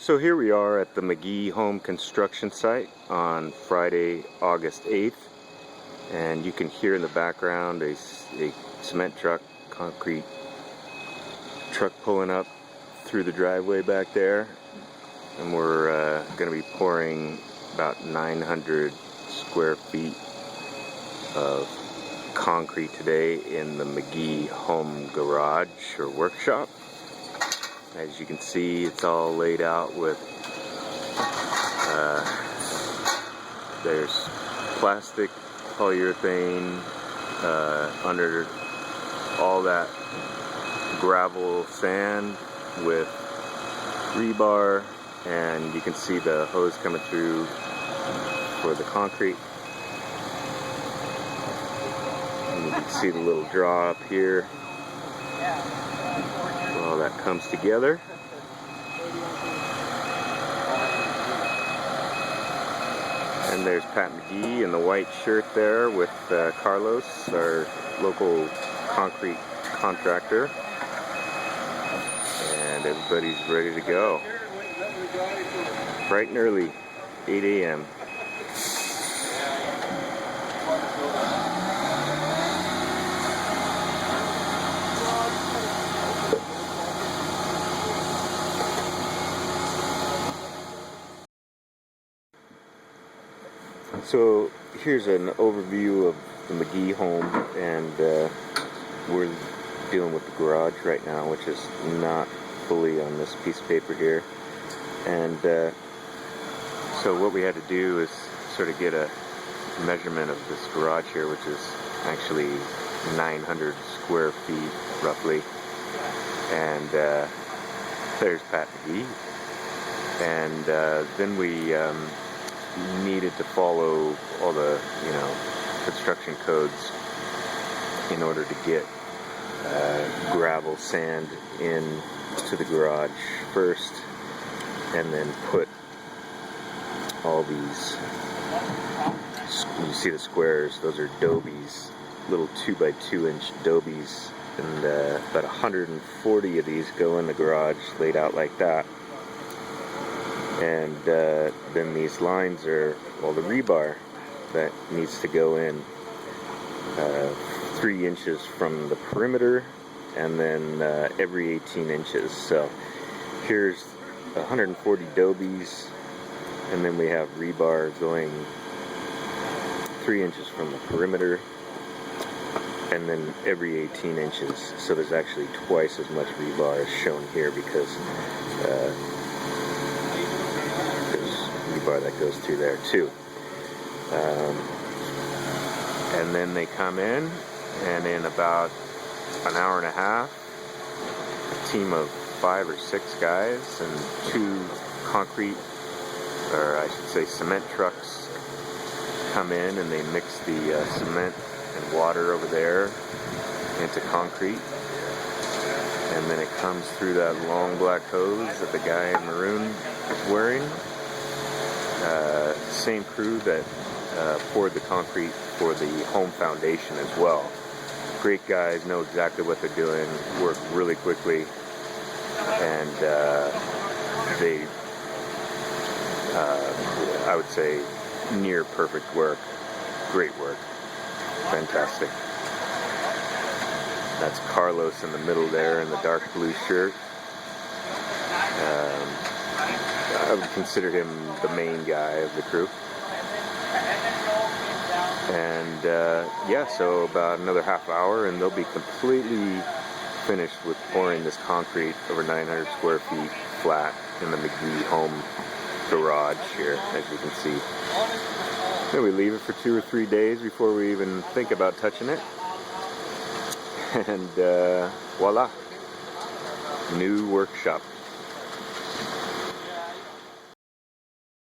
So here we are at the McGee home construction site on Friday, August 8th, and you can hear in the background a cement truck, concrete truck pulling up through the driveway back there, and we're going to be pouring about 900 square feet of concrete today in the McGee home garage or workshop. As you can see, it's all laid out with, there's plastic, polyurethane, under all that gravel sand with rebar, and you can see the hose coming through for the concrete. And you can see the little draw up here. All that comes together. And there's Pat McGee in the white shirt there with Carlos, our local concrete contractor. And everybody's ready to go. Bright and early, 8 a.m. So here's an overview of the McGee home, and we're dealing with the garage right now, which is not fully on this piece of paper here. And so what we had to do is sort of get a measurement of this garage here, which is actually 900 square feet roughly. And there's Pat McGee. And then we needed to follow all the, construction codes in order to get gravel, sand into the garage first, and then put all these, you see the squares, those are dobies, little 2 by 2 inch dobies, and about 140 of these go in the garage laid out like that. And then these lines are, well, the rebar that needs to go in 3 inches from the perimeter, and then every 18 inches. So here's 140 dobies, and then we have rebar going 3 inches from the perimeter, and then every 18 inches. So there's actually twice as much rebar as shown here, because bar that goes through there too. And then they come in, and in about an hour and a half, a team of 5 or 6 guys and 2 concrete, or I should say cement trucks, come in, and they mix the cement and water over there into concrete, and then it comes through that long black hose that the guy in maroon is wearing. Same crew that poured the concrete for the home foundation as well. Great guys, know exactly what they're doing, work really quickly, and they, I would say, near perfect work. Great work. Fantastic. That's Carlos in the middle there in the dark blue shirt. I would consider him the main guy of the crew. And yeah, so about another half hour and they'll be completely finished with pouring this concrete over 900 square feet flat in the McGee home garage here, as you can see. Then we leave it for 2 or 3 days before we even think about touching it. And voila, new workshop.